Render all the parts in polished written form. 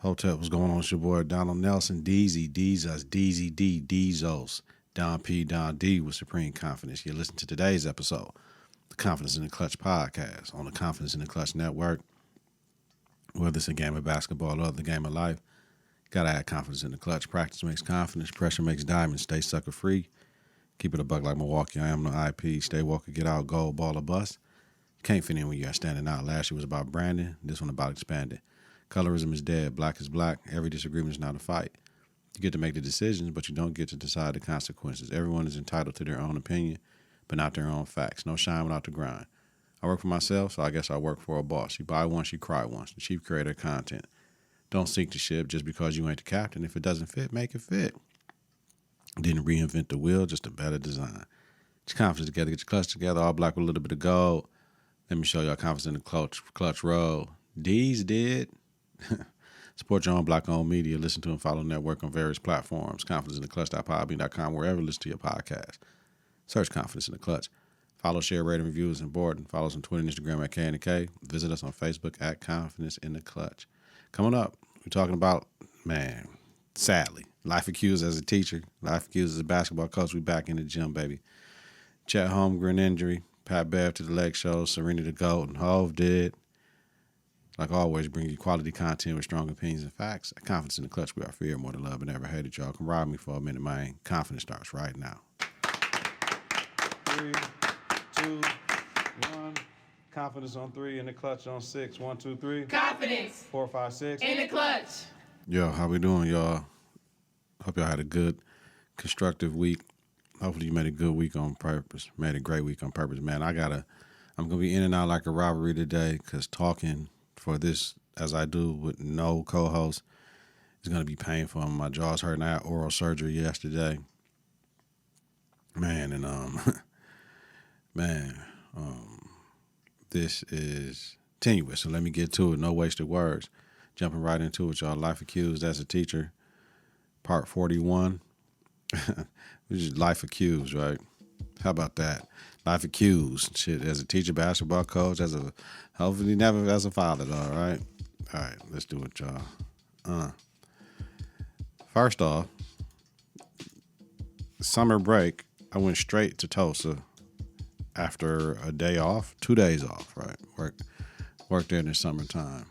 Hotel, what's going on? It's your boy Donald Nelson, Deezy D's us, Deezy D, D's Don P, Don D with Supreme Confidence. You're listening to today's episode, the Confidence in the Klutch podcast on the Confidence in the Klutch network. Whether it's a game of basketball or the game of life, gotta have confidence in the clutch. Practice makes confidence, pressure makes diamonds. Stay sucker free. Keep it a buck like Milwaukee. I am no IP. Stay walker, get out, gold, ball, or bust. Can't fit in when you're standing out. Last year was about branding. This one about expanding. Colorism is dead. Black is black. Every disagreement is not a fight. You get to make the decisions, but you don't get to decide the consequences. Everyone is entitled to their own opinion, but not their own facts. No shine without the grind. I work for myself, so I guess I work for a boss. You buy once, you cry once. The chief creator of content. Don't sink the ship just because you ain't the captain. If it doesn't fit, make it fit. Didn't reinvent the wheel, just a better design. Get your confidence together, get your clutch together, all black with a little bit of gold. Let me show y'all confidence in the clutch roll. Deezy Did. Support your own black-owned media. Listen to and follow the network on various platforms. Confidence in the Klutch.podbean.com, wherever you listen to your podcast. Search Confidence in the Klutch. Follow, share, rate, and review is important. Follow us on Twitter and Instagram at K&K. Visit us on Facebook at Confidence in the Klutch. Coming up, we're talking about, sadly, life accused as a teacher, life accused as a basketball coach. We back in the gym, baby. Chet Holmgren injury, Pat Bev to the leg show, Serena the GOAT, and Hov Did. Like always, bring you quality content with strong opinions and facts. Confidence in the Klutch. We are fear more than love and never hated y'all. Come ride me for a minute, man. Confidence starts right now. 3, 2, 1. Confidence on 3 and the Klutch on 6. 1, 2, 3. Confidence. 4, 5, 6. In the Klutch. Yo, how we doing, y'all? Hope y'all had a good, constructive week. Hopefully you made a good week on purpose. Made a great week on purpose, man. I'm going to be in and out like a robbery today because talking for this, as I do with no co-host, is going to be painful. My jaw's hurting. I had oral surgery yesterday. This is tenuous, so let me get to it. No wasted words. Jumping right into it, y'all. Life accused as a teacher, part 41. Which is life accused, right? How about that? Life accused. Shit, as a teacher, basketball coach, hopefully never as a father, though, all right? All right, let's do it, y'all. First off, summer break, I went straight to Tulsa after a day off, 2 days off, right? Work there in the summertime.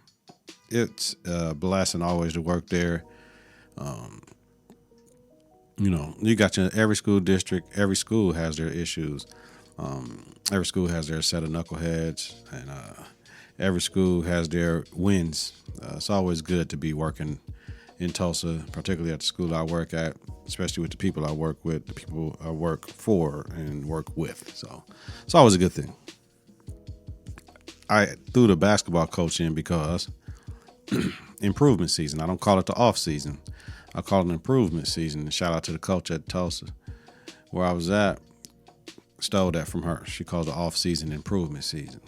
It's a blessing always to work there. You got every school district, every school has their issues. Every school has their set of knuckleheads, and every school has their wins. It's always good to be working in Tulsa, particularly at the school I work at, especially with the people I work with, the people I work for and work with. So it's always a good thing. I threw the basketball coach in because improvement season. I don't call it the off season. I call it an improvement season. And shout out to the coach at Tulsa, where I was at. Stole that from her. She called it the off season improvement season.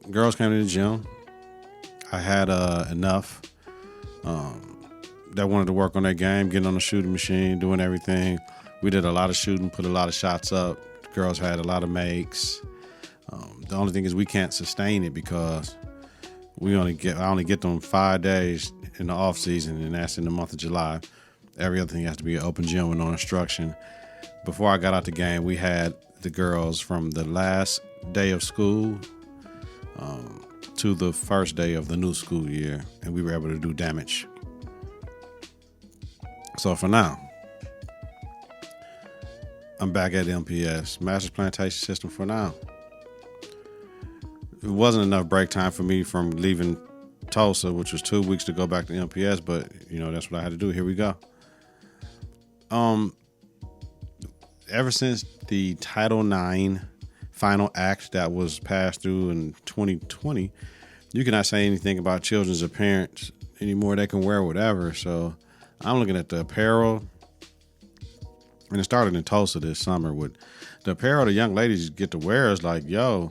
Girls came to the gym. I had enough that wanted to work on their game, getting on the shooting machine, doing everything. We did a lot of shooting, put a lot of shots up. The girls had a lot of makes. The only thing is we can't sustain it because I only get them 5 days in the off season, and that's in the month of July. Every other thing has to be an open gym with no instruction. Before I got out the game, we had the girls from the last day of school to the first day of the new school year, and we were able to do damage. So for now, I'm back at MPS, Master's Plantation System for now. It wasn't enough break time for me from leaving Tulsa, which was 2 weeks to go back to MPS, but that's what I had to do. Here we go. Ever since the Title IX final act that was passed through in 2020, you cannot say anything about children's appearance anymore. They can wear whatever. So I'm looking at the apparel, and it started in Tulsa this summer with the apparel the young ladies get to wear is like, yo,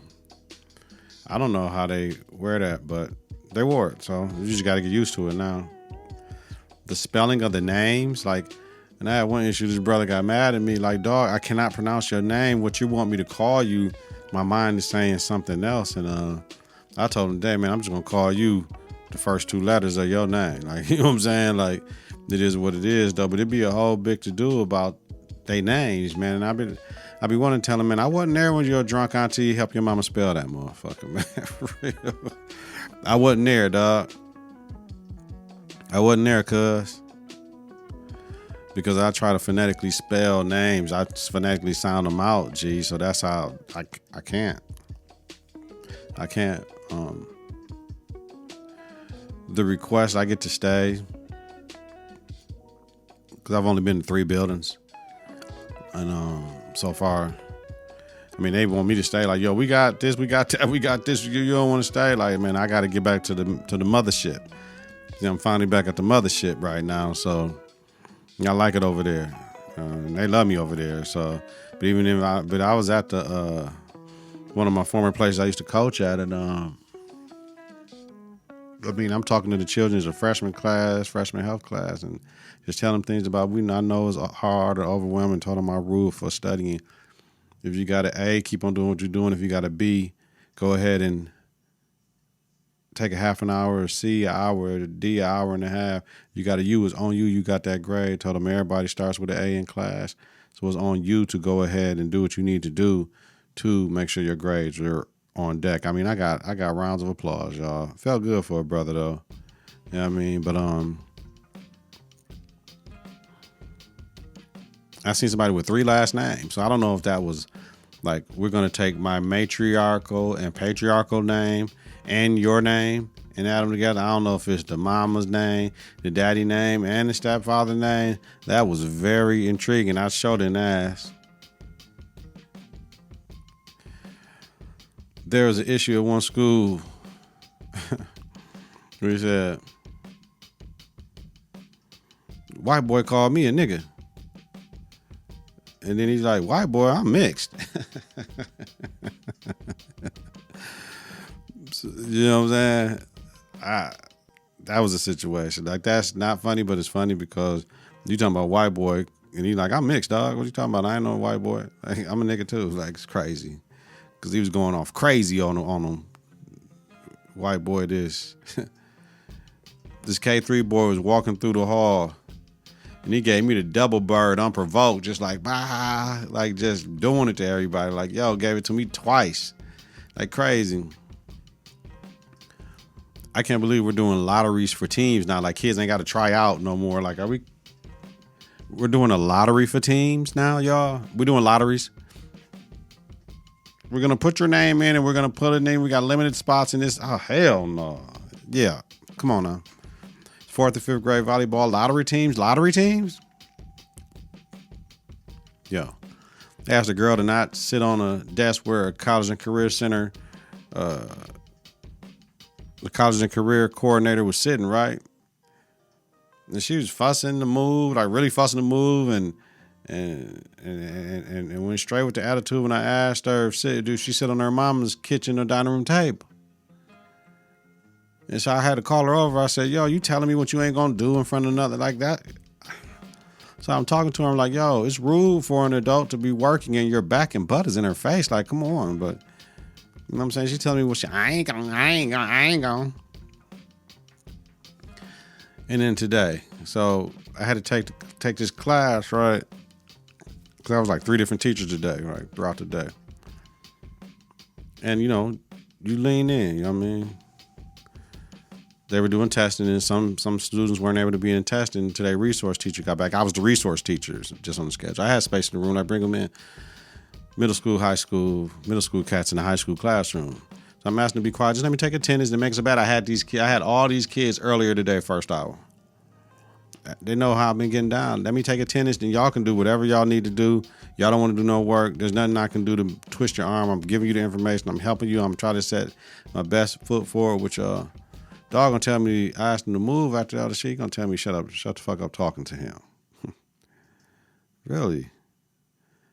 I don't know how they wear that, but they wore it. So you just got to get used to it now. The spelling of the names, like, and I had one issue, this brother got mad at me, like, dog, I cannot pronounce your name. What you want me to call you, my mind is saying something else. And I told him, hey, man, I'm just going to call you the first two letters of your name. Like, you know what I'm saying? Like, it is what it is, though. But it'd be a whole big to do about they names, man. And I be wanting to tell them, man, I wasn't there when you were a drunk auntie help your mama spell that motherfucker, man. For real. I wasn't there, dog. I wasn't there, cuz. Because I try to phonetically spell names. I phonetically sound them out, G. So that's how I can't. I can't. The request, I get to stay. Because I've only been to 3 buildings. And so far, I mean, they want me to stay. Like, yo, we got this, we got that, we got this. You don't want to stay? Like, man, I got to get back to the mothership. See, I'm finally back at the mothership right now. So I like it over there. They love me over there. So, but even if I was at the one of my former places I used to coach at, and I mean, I'm talking to the children as a freshman health class, and just telling them things about I know it's hard or overwhelming. Told them my rule for studying: if you got an A, keep on doing what you're doing. If you got a B, go ahead and take a half an hour, a C, an hour, a D, an hour and a half. You got a U, it's on you. You got that grade. Told them everybody starts with an A in class, so it's on you to go ahead and do what you need to do to make sure your grades are on deck. I mean, I got rounds of applause, y'all. Felt good for a brother, though. You know what I mean? But I seen somebody with 3 last names, so I don't know if that was like, we're going to take my matriarchal and patriarchal name and your name and add them together. I don't know if it's the mama's name, the daddy name, and the stepfather name. That was very intriguing. I sure didn't ask. There was an issue at one school where he said, white boy called me a nigga. And then he's like, white boy, I'm mixed. So, you know what I'm saying? That was a situation. Like, that's not funny, but it's funny because you talking about white boy, and he's like, I'm mixed, dog. What you talking about? I ain't no white boy. Like, I'm a nigga too. Like, it's crazy. Because he was going off crazy on him. White boy this. This K3 boy was walking through the hall, and he gave me the double bird unprovoked, just like, bah, like just doing it to everybody. Like, yo, gave it to me twice. Like, crazy. I can't believe we're doing lotteries for teams now. Like, kids ain't got to try out no more. Like, we're doing a lottery for teams now, y'all? We're doing lotteries. We're going to put your name in, and we're going to put a name. We got limited spots in this. Oh, hell no. Yeah, come on now. 4th and 5th grade volleyball lottery teams? Yeah. I asked a girl to not sit on a desk where a college and career center, the college and career coordinator was sitting, right? And she was fussing to move, like really fussing to move, and went straight with the attitude when I asked her if she sit on her mama's kitchen or dining room table. And so I had to call her over. I said, yo, you telling me what you ain't gonna do in front of another like that? So I'm talking to her. I'm like, yo, it's rude for an adult to be working and your back and butt is in her face. Like, come on. But you know what I'm saying? She's telling me, well, I ain't gonna. And then today, so I had to take this class, right? Because I was like 3 different teachers today, right, throughout the day. And, you know, you lean in, you know what I mean? They were doing testing, and some students weren't able to be in testing until their resource teacher got back. I was the resource teacher just on the schedule. I had space in the room. I bring them in, middle school cats in the high school classroom. So I'm asking them to be quiet. Just let me take attendance. It makes it bad. I had all these kids earlier today, first hour. They know how I've been getting down. Let me take attendance, then y'all can do whatever y'all need to do. Y'all don't want to do no work. There's nothing I can do to twist your arm. I'm giving you the information. I'm helping you. I'm trying to set my best foot forward with y'all. Dog gonna tell me, I asked him to move after all the shit. He gonna tell me, shut the fuck up talking to him. Really?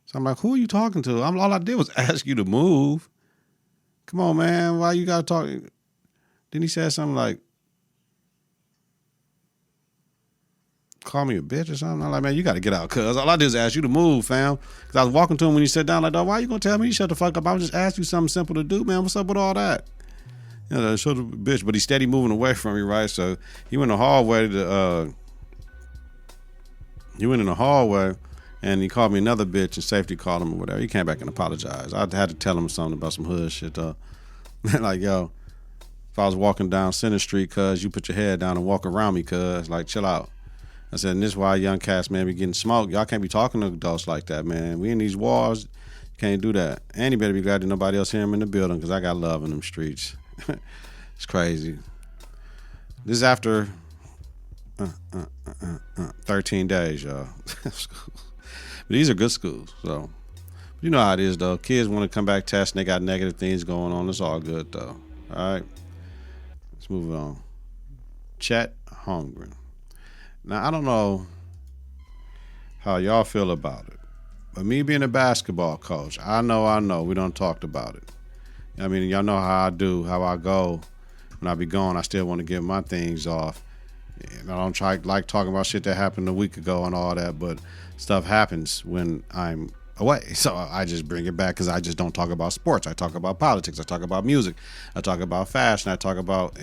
So I'm like, who are you talking to? All I did was ask you to move. Come on, man. Why you gotta talk? Then he said something like, call me a bitch or something. I'm like, man, you got to get out, cuz. All I did is ask you to move, fam. Because I was walking to him when he sat down, like, dog, why you going to tell me you shut the fuck up? I was just asking you something simple to do, man. What's up with all that? Show the bitch, but he's steady moving away from me, right? So he went in the hallway and he called me another bitch, and safety called him or whatever. He came back and apologized. I had to tell him something about some hood shit though. Like, yo, if I was walking down Center Street, cuz, you put your head down and walk around me, cuz, like, chill out. I said, and this is why young cats, man, be getting smoked. Y'all can't be talking to adults like that, man. We in these wars, you can't do that. And you better be glad that nobody else hear him in the building, because I got love in them streets. It's crazy. This is after 13 days, y'all. But these are good schools, so you know how it is, though. Kids want to come back test, and they got negative things going on. It's all good, though. All right, let's move on. Chet Holmgren. Now, I don't know how y'all feel about it, but me being a basketball coach, I know, we done talked about it. I mean, y'all know how I do, how I go. When I be gone, I still want to get my things off. And I don't like talking about shit that happened a week ago and all that, but stuff happens when I'm away. So I just bring it back because I just don't talk about sports. I talk about politics. I talk about music. I talk about fashion. I talk about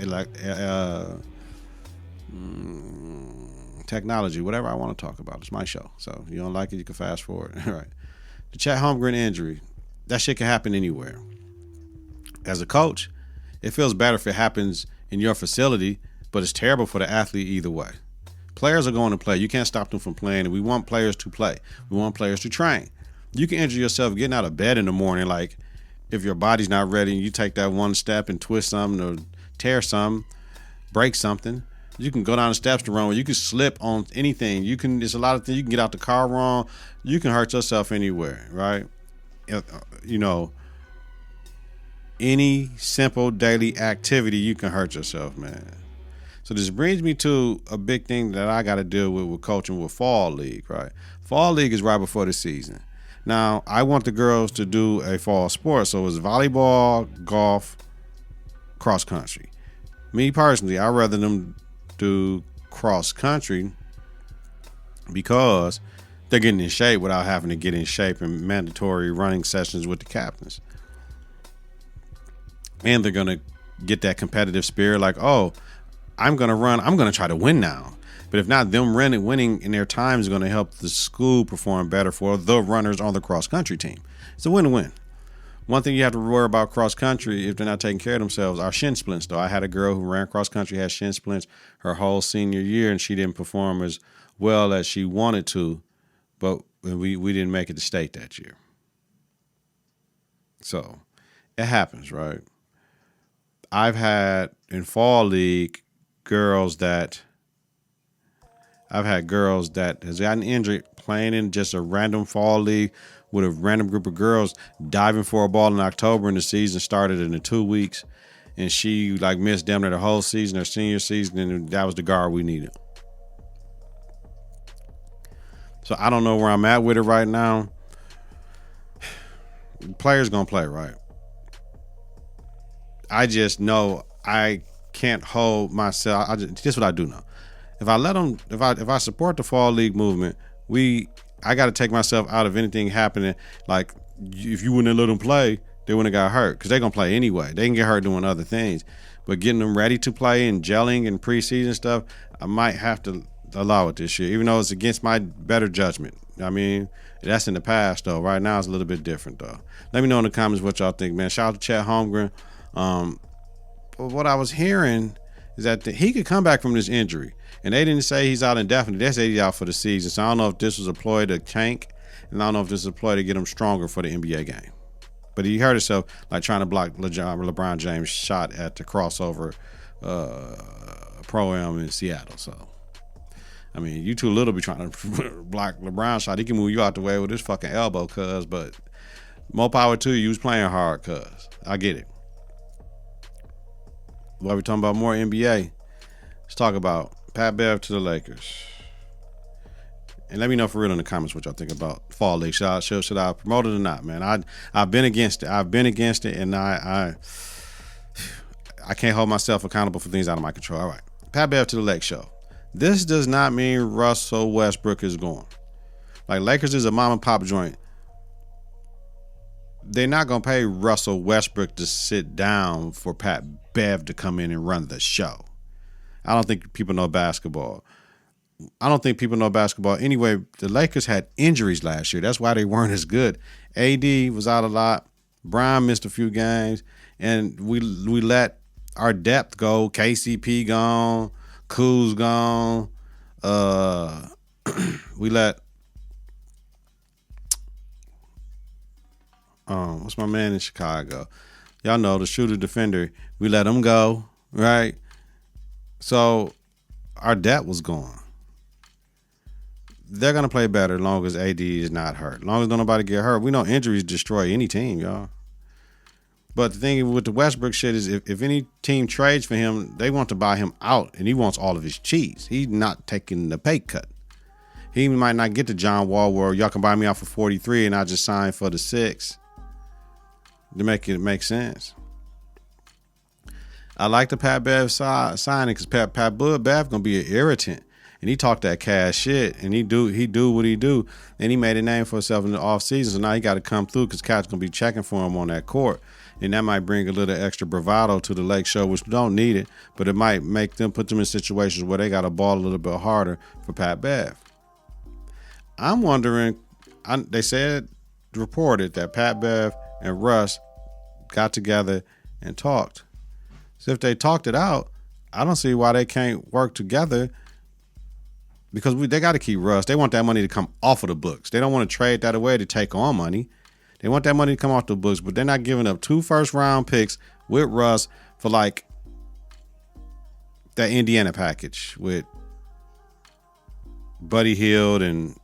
technology, whatever I want to talk about. It's my show. So you don't like it, you can fast forward. All right. The Chet Holmgren injury, that shit can happen anywhere. As a coach, it feels better if it happens in your facility, but it's terrible for the athlete either way. Players are going to play. You can't stop them from playing, and we want players to play. We want players to train. You can injure yourself getting out of bed in the morning, like if your body's not ready and you take that one step and twist something or tear something, break something. You can go down the steps the wrong way. You can slip on anything. There's a lot of things. You can get out the car wrong. You can hurt yourself anywhere, right? You know, any simple daily activity, you can hurt yourself, man. So this brings me to a big thing that I got to deal with coaching with Fall League, right? Fall League is right before the season. Now, I want the girls to do a fall sport, so it's volleyball, golf, cross country. Me personally, I'd rather them do cross country because they're getting in shape without having to get in shape in mandatory running sessions with the captains. And they're going to get that competitive spirit like, oh, I'm going to run. I'm going to try to win now. But if not, them winning in their time is going to help the school perform better for the runners on the cross-country team. It's a win-win. One thing you have to worry about cross-country, if they're not taking care of themselves, are shin splints, though. I had a girl who ran cross-country, had shin splints her whole senior year, and she didn't perform as well as she wanted to, but we didn't make it to state that year. So it happens, right? I've had in Fall League girls that has gotten injured playing in just a random Fall League with a random group of girls diving for a ball in October, and the season started in the 2 weeks, and she like missed damn near the whole season, her senior season, and that was the guard we needed. So I don't know where I'm at with it right now. The player's gonna play, right? I just know I can't hold myself. This is what I do know. If I let them, if I support the Fall League movement, I got to take myself out of anything happening. Like if you wouldn't have let them play, they wouldn't have got hurt because they're gonna play anyway. They can get hurt doing other things, but getting them ready to play and gelling and preseason stuff, I might have to allow it this year, even though it's against my better judgment. I mean, that's in the past though. Right now it's a little bit different though. Let me know in the comments what y'all think, man. Shout out to Chet Holmgren. But what I was hearing is that he could come back from this injury, and they didn't say he's out indefinitely. They said he's out for the season. So I don't know if this was a ploy to tank, and I don't know if this is a ploy to get him stronger for the NBA game. But he hurt himself like trying to block LeBron James' shot at the crossover Pro-Am in Seattle. So, I mean, you too little be trying to block LeBron's shot. He can move you out the way with his fucking elbow, cuz. But more power to you. You was playing hard, cuz. I get it. While we're talking about more NBA, let's talk about Pat Bev to the Lakers. And let me know for real in the comments what y'all think about Fall League. Should I promote it or not, man? I've been against it. And I can't hold myself accountable for things out of my control. All right. Pat Bev to the Lake Show. This does not mean Russell Westbrook is going. Like, Lakers is a mom and pop joint. they're not going to pay Russell Westbrook to sit down for Pat Bev to come in and run the show. I don't think people know basketball. Anyway, the Lakers had injuries last year. That's why they weren't as good. AD was out a lot. Brian missed a few games. And we let our depth go. KCP gone. Kuz gone. We let what's my man in Chicago? Y'all know the shooter defender. We let him go, right? So our depth was gone. They're gonna play better as long as AD is not hurt. As long as nobody get hurt. We know injuries destroy any team, y'all. But the thing with the Westbrook shit is if any team trades for him, they want to buy him out, and he wants all of his cheese. He's not taking the pay cut. He might not get to John Wall where y'all can buy me out for 43 and I just sign for the 6 to make it make sense. I like the Pat Bev signing because Pat Bev gonna be an irritant. And he talked that cash shit, and he do what he do, and he made a name for himself in the offseason. So now he got to come through because Cat's gonna be checking for him on that court, and that might bring a little extra bravado to the Lake Show, which don't need it, but it might put them in situations where they got to ball a little bit harder for Pat Bev. I'm wondering. They reported that Pat Bev and Russ got together and talked. So if they talked it out, I don't see why they can't work together. Because they got to keep Russ. They want that money to come off of the books. They don't want to trade that away to take on money. They want that money to come off the books, but they're not giving up 2 first-round picks with Russ for like that Indiana package with Buddy Hield and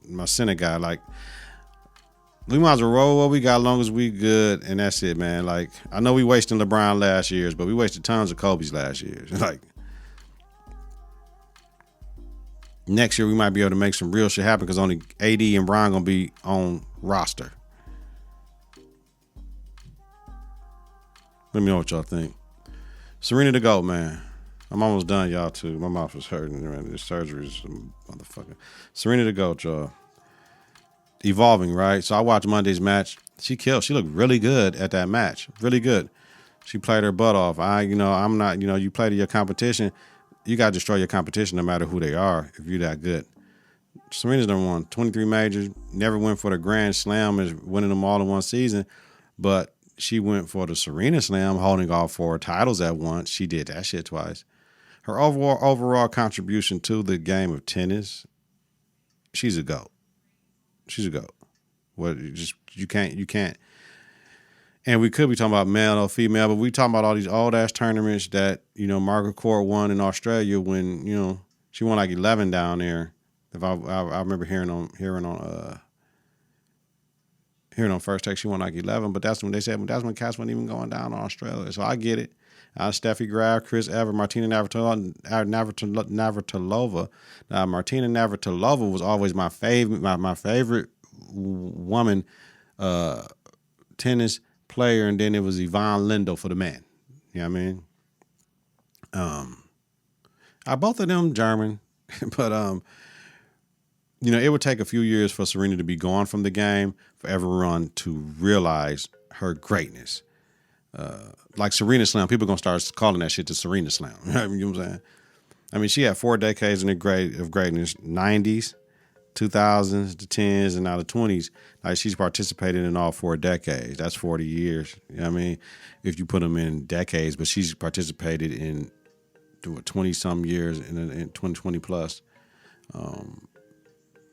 my center guy. Like, we might as well roll what we got as long as we good, and that's it, man. Like, I know we wasting LeBron last year's, but we wasted tons of Kobe's last year's. Like, next year, we might be able to make some real shit happen because only AD and Brian going to be on roster. Let me know what y'all think. Serena the GOAT, man. I'm almost done, y'all, too. My mouth is hurting. Man. This surgery is a motherfucker. Serena the GOAT, y'all. Evolving, right? So I watched Monday's match. She killed. She looked really good at that match. Really good. She played her butt off. I'm not, you play to your competition. You got to destroy your competition no matter who they are if you're that good. Serena's done won 23 majors, never went for the Grand Slam as winning them all in one season, but she went for the Serena Slam, holding all 4 titles at once. She did that shit twice. Her overall contribution to the game of tennis, she's a GOAT. She's a GOAT. You can't. And we could be talking about male or female, but we talking about all these old ass tournaments that, Margaret Court won in Australia when, she won like 11 down there. If I remember hearing on First Take, she won like 11, but that's when they said that's when cats weren't even going down to Australia. So I get it. Steffi Graf, Chris Evert, Martina Navratilova. Now, Martina Navratilova was always my favorite woman tennis player, and then it was Yvonne Lindo for the man. You know what I mean? Both of them German, but it would take a few years for Serena to be gone from the game for everyone to realize her greatness. Like Serena Slam, people are gonna start calling that shit the Serena Slam. You know what I'm saying? I mean, she had 4 decades of greatness: 90s, 2000s, the 10s, and now the 20s. Like, she's participated in all 4 decades. That's 40 years. You know what I mean? If you put them in decades, but she's participated in 20-some years in 20 plus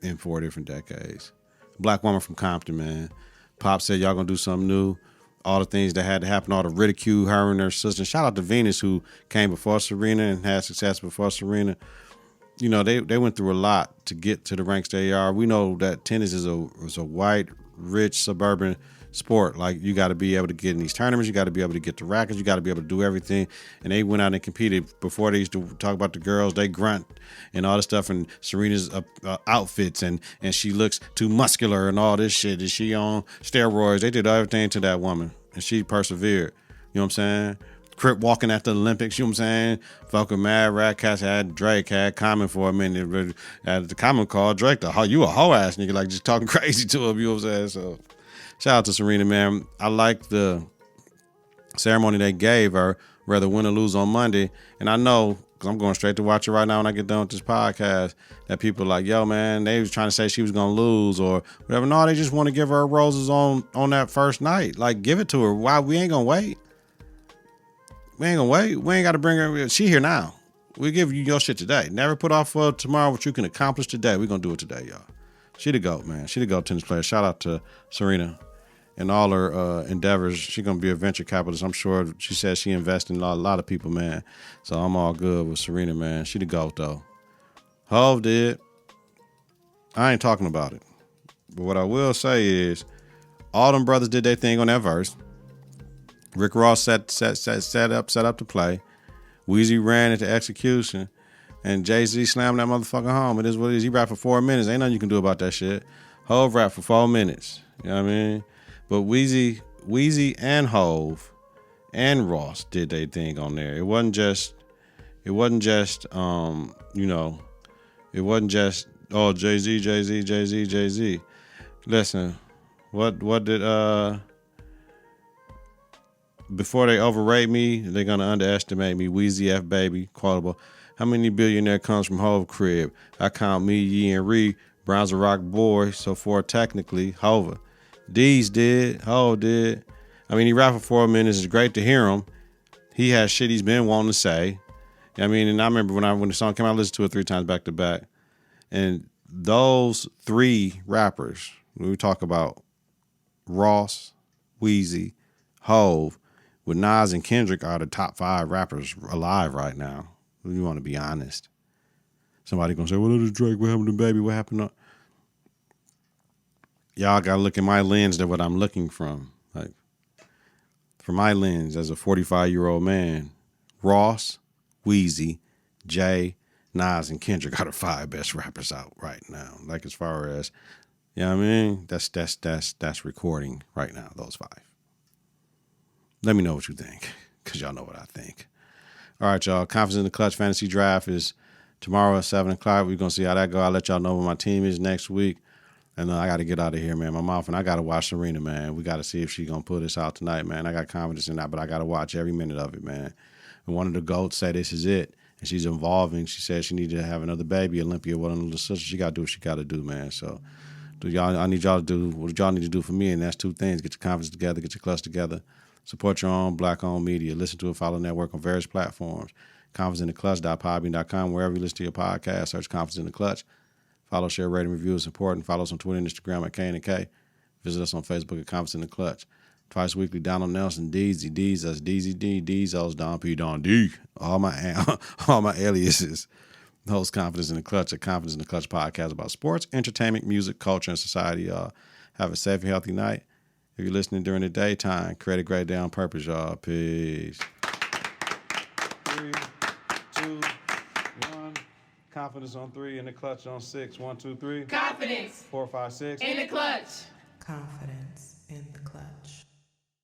in 4 different decades. Black woman from Compton, man. Pop said, y'all gonna do something new. All the things that had to happen, all the ridicule, her and her sister. Shout out to Venus, who came before Serena and had success before Serena. They went through a lot to get to the ranks they are. We know that tennis is a white, rich, suburban sport. Like, you got to be able to get in these tournaments. You got to be able to get the rackets. You got to be able to do everything. And they went out and competed. Before, they used to talk about the girls. They grunt and all this stuff. And Serena's outfits and she looks too muscular and all this shit. Is she on steroids? They did everything to that woman, and she persevered. You know what I'm saying? Crip walking at the Olympics, you know what I'm saying? Fucking Mad Rat Cats had Drake had Common for a minute. At the Common called Drake, you a hoe ass nigga, like just talking crazy to him, you know what I'm saying? So Shout out to Serena, man. I like the ceremony they gave her, whether win or lose on Monday. And I know, because I'm going straight to watch it right now when I get done with this podcast, that people are like, yo, man, they was trying to say she was going to lose or whatever. No, they just want to give her roses on that first night. Like, give it to her. Why? We ain't going to wait. We ain't going to wait. We ain't got to bring her. She here now. We give you your shit today. Never put off for tomorrow what you can accomplish today. We're going to do it today, y'all. She the GOAT, man. She the GOAT tennis player. Shout out to Serena and all her endeavors. She's going to be a venture capitalist. I'm sure she says she invests in a lot of people, man. So I'm all good with Serena, man. She the GOAT, though. Hov did. I ain't talking about it. But what I will say is all them brothers did their thing on that verse. Rick Ross set up to play. Weezy ran into execution. And Jay-Z slammed that motherfucker home. It is what it is. He rapped for 4 minutes. Ain't nothing you can do about that shit. Hov rapped for 4 minutes. You know what I mean? But Weezy and Hov and Ross did their thing on there. It wasn't just oh, Jay-Z. Listen, what did before they overrate me, they're gonna underestimate me. Weezy F baby, quotable. How many billionaire comes from Hov crib? I count me, Ye, and Ree. Brown's a rock boy, so far technically, Hova. Deez did, Hov did. I mean, he rapped for 4 minutes. It's great to hear him. He has shit he's been wanting to say. I mean, and I remember when the song came out, I listened to it 3 times back to back. And those 3 rappers, when we talk about Ross, Weezy, Hov, with Nas and Kendrick are the top 5 rappers alive right now. You want to be honest. Somebody gonna say, "What did Drake? What happened to Baby? What happened to?" Y'all gotta look at my lens to what I'm looking from. Like, from my lens as a 45-year-old man, Ross, Weezy, Jay, Nas, and Kendrick are the 5 best rappers out right now. Like, as far as, you know what I mean? That's recording right now, those 5. Let me know what you think, because y'all know what I think. All right, y'all. Confidence in the Clutch Fantasy Draft is tomorrow at 7 o'clock. We're going to see how that go. I'll let y'all know what my team is next week. And I got to get out of here, man. My mouth, and I got to watch Serena, man. We got to see if she's going to pull this out tonight, man. I got confidence in that, but I got to watch every minute of it, man. And one of the GOATs said this is it. And she's evolving. She said she needed to have another baby, Olympia, with another sister. She got to do what she got to do, man. So I need y'all to do what y'all need to do for me, and that's 2 things. Get your confidence together, get your clutch together. Support your own black-owned media. Listen to and follow network on various platforms. ConfidenceInTheClutch.podbean.com. Wherever you listen to your podcast, search Confidence in the Clutch. Follow, share, rate, and review is important. Follow us on Twitter and Instagram at K&K. Visit us on Facebook at Confidence in the Clutch. Twice weekly, Donald Nelson, Deezy D, that's Deezy D, Deezos, Don P, Don D. All my aliases. Host Confidence in the Clutch, a Confidence in the Clutch podcast about sports, entertainment, music, culture, and society. Y'all have a safe and healthy night. If you're listening during the daytime, create a great day on purpose, y'all. Peace. 3, 2, 1. Confidence on 3 and the clutch on 6. 1, 2, 3. Confidence. 4, 5, 6. In the clutch. Confidence in the clutch.